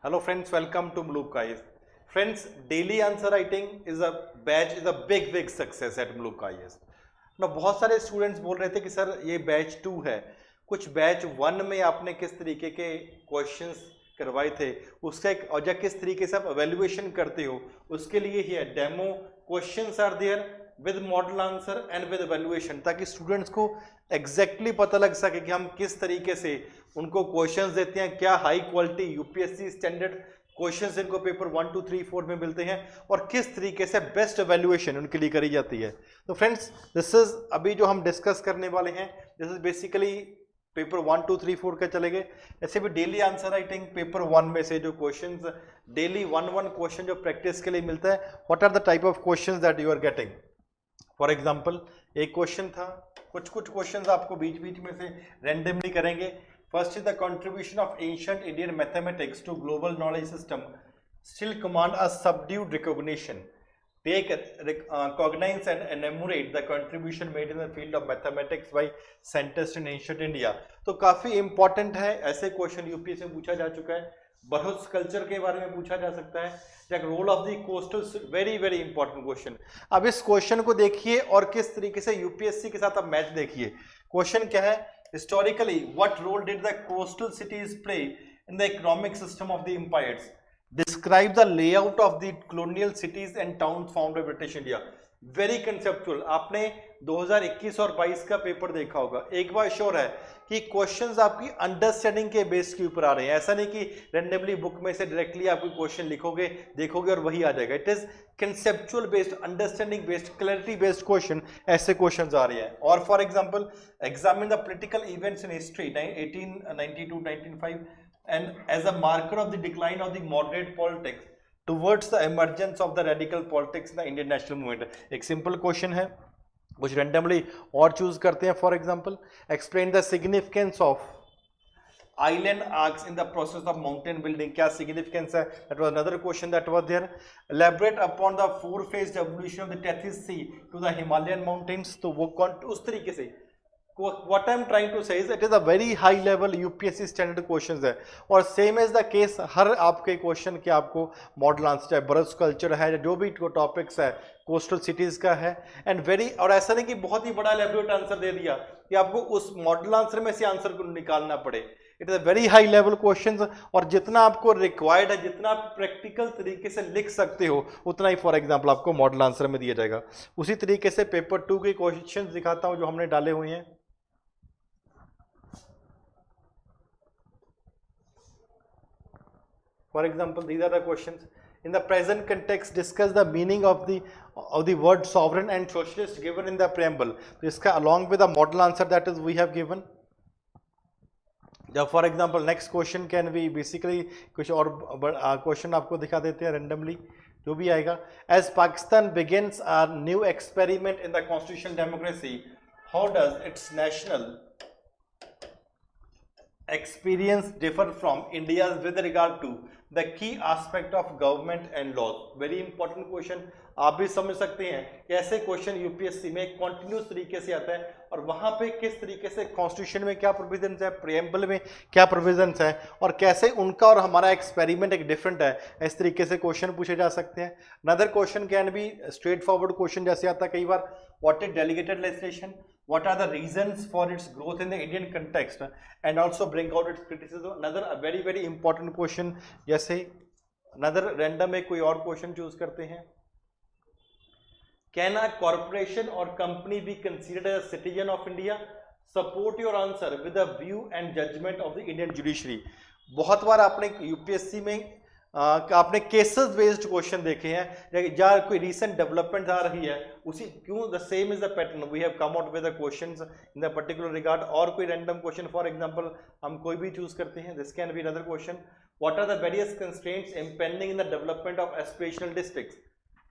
Hello friends, welcome to Mluka. Friends, daily answer writing is a batch, is a big success at Mluka. ना बहुत सारे students बोल रहे थे कि सर ये बैच 2 है, कुछ बैच 1 में आपने किस तरीके के क्वेश्चंस करवाए थे उसका एक और किस तरीके से आप एवेल्युएशन करते हो उसके लिए ही है demo questions are there with model answer and with evaluation, ताकि स्टूडेंट्स को एग्जैक्टली पता लग सके कि हम किस तरीके से उनको क्वेश्चंस देते हैं, क्या high quality UPSC standard questions इनको पेपर 1 2 3 4 में मिलते हैं और किस तरीके से बेस्ट एवेल्युएशन उनके लिए करी जाती है। तो फ्रेंड्स, दिस इज अभी जो हम डिस्कस करने वाले हैं, दिस इज बेसिकली पेपर 1 2 3 4 के चलेंगे। ऐसे भी डेली आंसर राइटिंग पेपर 1 में से जो क्वेश्चंस डेली 1 क्वेश्चन जो प्रैक्टिस के लिए मिलता है, what are the type of questions that you are getting. For example, एक क्वेश्चन था, कुछ क्वेश्चंस आपको बीच बीच में से रैंडमली करेंगे। First is the contribution of ancient Indian mathematics to global knowledge system still command a subdued recognition. Take cognize and enumerate the contribution made in the field of mathematics by scientists in ancient India. तो काफी important है, ऐसे question UPSC में पूछा जा चुका है। बरहुस culture के बारे में पूछा जा सकता है, role of the coastal, very important question. अब इस क्वेश्चन को देखिए और किस तरीके से यूपीएससी के साथ आप मैच देखिए। क्वेश्चन क्या है? Historically, what role did the coastal cities play in the economic system of the empires? Describe the layout of the colonial cities and towns found by British India. Very conceptual. आपने 2021 और 22 का paper देखा होगा। एक बार sure है कि questions आपकी understanding के बेस के ऊपर आ रहे हैं। ऐसा नहीं कि रैंडमली बुक में से डायरेक्टली आप कोई क्वेश्चन लिखोगे, देखोगे और वही आ जाएगा। It is conceptual based, understanding based, clarity based question, ऐसे क्वेश्चंस आ रहे हैं। और for example, examine the political events in history 1892 1905 and as a marker of the decline of the moderate politics towards the emergence of the radical politics in the Indian national movement। एक simple question है, कुछ randomly और choose करते हैं। For example, explain the significance of island arcs in the process of mountain building। क्या significance है? that was another question that was there। elaborate upon the four phased evolution of the Tethys Sea to the Himalayan mountains। तो वो उस तरीके से what I am trying to say is it is a very high level UPSC standard questions है। और same is the case हर आपके question के आपको मॉडल आंसर, चाहे बर्ड्स कल्चर है, जो भी टॉपिक्स है, कोस्टल सिटीज का है, एंड वेरी, और ऐसा नहीं कि बहुत ही बड़ा एलेबोरेट आंसर दे दिया कि आपको उस मॉडल आंसर में से आंसर को निकालना पड़े। It is a very high level questions, और जितना आपको रिक्वायर्ड है, जितना आप प्रैक्टिकल तरीके से लिख सकते हो, उतना ही फॉर एग्जांपल आपको मॉडल आंसर में दिया जाएगा। उसी तरीके से पेपर 2 के क्वेश्चंस दिखाता हूं जो हमने डाले हुए हैं। For example, these are the questions. In the present context, discuss the meaning of the word sovereign and socialist given in the preamble. तो इसका along with the model answer that is we have given. For example, next question can be basically कुछ और question आपको दिखा देते हैं randomly, जो भी आएगा। As Pakistan begins a new experiment in the constitutional democracy, how does its national experience differ from India's with regard to the key aspect of government and laws? Very important question। आप भी समझ सकते हैं कि ऐसे question UPSC में continuous तरीके से आता है, और वहां पे किस तरीके से कॉन्स्टिट्यूशन में क्या प्रोविजंस है, प्रीएम्बल में क्या प्रोविजंस है, और कैसे उनका और हमारा एक्सपेरिमेंट एक डिफरेंट है। इस तरीके से क्वेश्चन पूछे जा सकते हैं। Another question can be straightforward question, जैसे आता है कई बार, what is delegated legislation, what are the reasons for its growth in the Indian context, and also bring out its criticism। another very important question। जैसे another random में कोई और question choose करते हैं। Can a corporation or company be considered as a citizen of India? Support your answer with a view and judgment of the Indian judiciary। बहुत बार आपने UPSC में आपने केसेस बेस्ड क्वेश्चन देखे हैं, जहाँ कोई रिसेंट डेवलपमेंट आ रही है, उसी क्यों the same is the pattern we have come out with the questions in the particular regard. और कोई रैंडम क्वेश्चन, फॉर एग्जांपल हम कोई भी चूज करते हैं। This can be another question. What are the various constraints impending in the development of aspirational districts?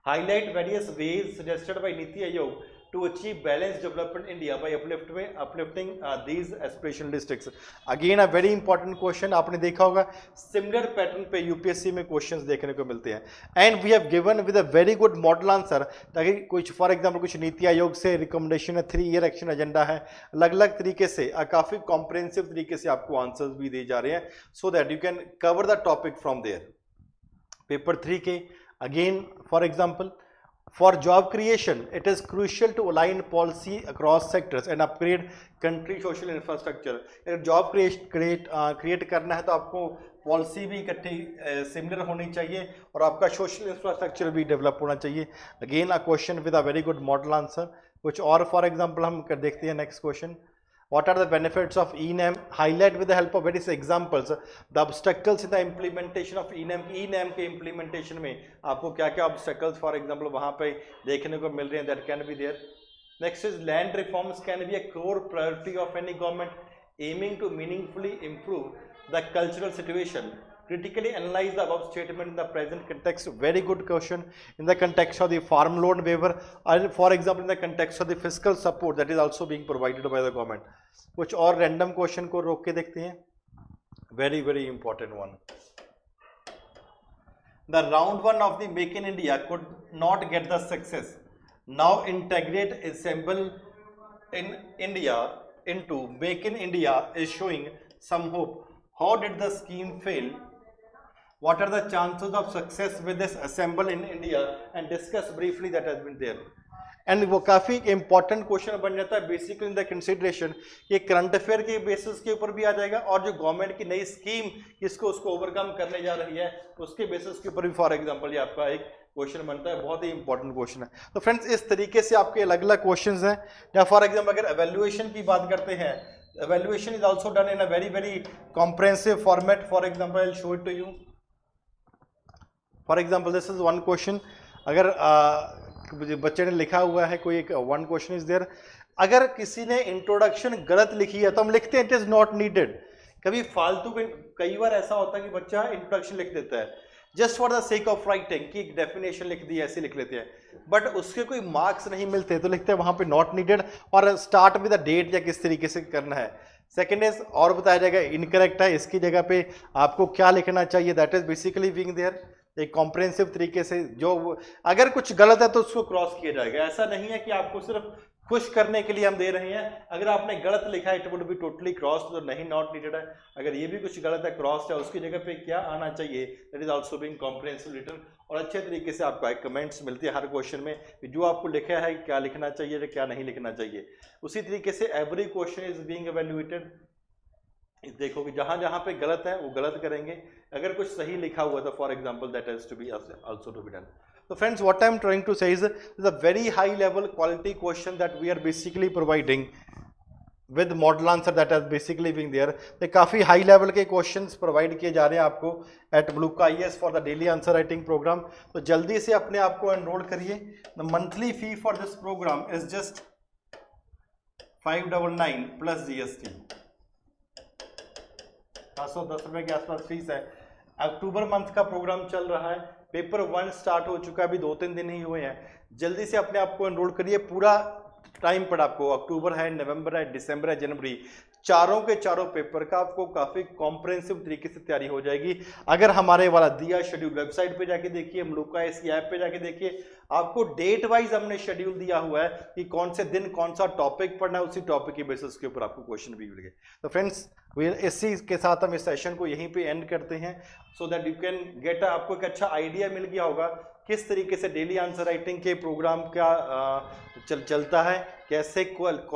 Highlight various ways suggested by NITI Aayog to achieve balanced development in India by uplifting these aspirational districts. Again a very important question, आपने देखा होगा similar pattern पे UPSC में questions देखने को मिलते हैं, and we have given with a very good model answer, ताकि कुछ फॉर एग्जांपल कुछ नीति आयोग से रिकमेंडेशन है, 3 ईयर एक्शन एजेंडा है, अलग अलग तरीके से काफी कॉम्प्रिहेंसिव तरीके से आपको आंसर्स भी दिए जा रहे हैं, so that you can cover the topic from there. Paper 3 के again for example, for job creation it is crucial to align policy across sectors and upgrade country social infrastructure. अगर जॉब क्रिएट करना है तो आपको policy भी इकट्ठी similar होनी चाहिए और आपका सोशल इंफ्रास्ट्रक्चर भी डेवलप होना चाहिए. Again a question with a very good model answer. कुछ और फॉर एग्जांपल हम कर देखते हैं. Next question, what are the benefits of ENAM? Highlight with the help of various examples the obstacles in the implementation of ENAM. ENAM के implementation में आपको क्या क्या obstacles for example वहाँ पे देखने को मिल रहे हैं, that can be there. Next is land reforms can be a core priority of any government aiming to meaningfully improve the cultural situation. Critically analyze the above statement in the present context. Very good question in the context of the farm loan waiver, and for example in the context of the fiscal support that is also being provided by the government. कुछ और random question को रोक के देखते हैं. Very very important one. The round 1 of the Make in India could not get the success. Now integrate assemble in India into Make in India is showing some hope. How did the scheme fail? What are the chances of success with this assemble in India, and discuss briefly that has been there. And वो काफ़ी important question बन जाता है basically in the consideration. ये current affair के basis के ऊपर भी आ जाएगा और जो गवर्नमेंट की नई स्कीम किसको उसको ओवरकम करने जा रही है उसके बेसिस के ऊपर भी फॉर एग्जांपल ये आपका एक क्वेश्चन बनता है. बहुत ही इंपॉर्टेंट क्वेश्चन है. तो फ्रेंड्स इस तरीके से आपके अलग अलग क्वेश्चन हैं. या फॉर एग्जाम्पल अगर एवेल्युएशन की बात करते हैं, evaluation is also done in a very very comprehensive format. For example I will show it to you. For example this is one question. अगर बच्चे ने लिखा हुआ है कोई एक वन क्वेश्चन इज देयर, अगर किसी ने इंट्रोडक्शन गलत लिखी है तो हम लिखते हैं इट इज नॉट नीडेड. कभी फालतू कई बार ऐसा होता है कि बच्चा इंट्रोडक्शन लिख देता है just for the sake of writing कि डेफिनेशन लिख दी ऐसे लिख लेते हैं, बट उसके कोई मार्क्स नहीं मिलते तो लिखते हैं वहां पे नॉट नीडेड और स्टार्ट विद द डेट या किस तरीके से करना है. सेकेंड इज और बताया जाएगा इनकरेक्ट है, इसकी जगह पे आपको क्या लिखना चाहिए. That is basically being there एक कॉम्प्रिहेंसिव तरीके से. जो अगर कुछ गलत है तो उसको क्रॉस किया जाएगा. ऐसा नहीं है कि आपको सिर्फ खुश करने के लिए हम दे रहे हैं. अगर आपने गलत लिखा है it would be totally cross, तो नहीं नॉट नीडेड है. अगर ये भी कुछ गलत है क्रॉस है उसकी जगह पे क्या आना चाहिए, that is also being comprehensive written. और अच्छे तरीके से आपको कमेंट्स मिलती है हर क्वेश्चन में जो आपको लिखा है क्या लिखना चाहिए क्या नहीं लिखना चाहिए. उसी तरीके से every question is being evaluated. देखो कि जहां जहां पे गलत है वो गलत करेंगे, अगर कुछ सही लिखा हुआ तो for example that has to be also to be done. So friends, what I am trying to say is a very high level quality question that we are basically providing with model answer that has basically being there. तो काफ़ी high level के questions provide किए जा रहे हैं आपको at Muluka IAS for the daily answer writing program. तो जल्दी से अपने आप को एनरोल करिए. The monthly fee for this program is just 599 plus GST. 710 रुपये के आसपास फीस है. अक्टूबर मंथ का प्रोग्राम चल रहा है. पेपर 1 स्टार्ट हो चुका है, अभी 2-3 दिन ही हुए हैं. जल्दी से अपने आप को एनरोल करिए. पूरा टाइम पड़ा आपको, अक्टूबर है, नवंबर है, दिसंबर है, जनवरी, चारों के चारों पेपर का आपको काफी कॉम्प्रिहेंसिव तरीके से तैयारी हो जाएगी. अगर हमारे वाला दिया शेड्यूल वेबसाइट पे जाके देखिए, Muluka IAS ऐप पे जाके देखिए, आपको डेट वाइज हमने शेड्यूल दिया हुआ है कि कौन से दिन कौन सा टॉपिक पढ़ना है, उसी टॉपिक के बेसिस के ऊपर आपको क्वेश्चन भी मिलेंगे. तो फ्रेंड्स इसी के साथ हम इस सेशन को यहीं पे एंड करते हैं, so that you can get आपको एक अच्छा आइडिया मिल गया होगा किस तरीके से डेली आंसर राइटिंग के प्रोग्राम का चलता है, कैसे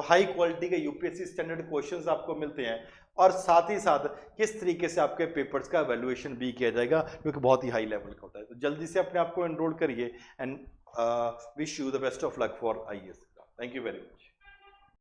हाई क्वालिटी के यूपीएससी स्टैंडर्ड क्वेश्चंस आपको मिलते हैं, और साथ ही साथ किस तरीके से आपके पेपर्स का वैल्यूएशन भी किया जाएगा क्योंकि बहुत ही हाई लेवल का होता है. तो जल्दी से अपने आप को एनरोल करिए and wish you the best of luck for IAS. Thank you very much.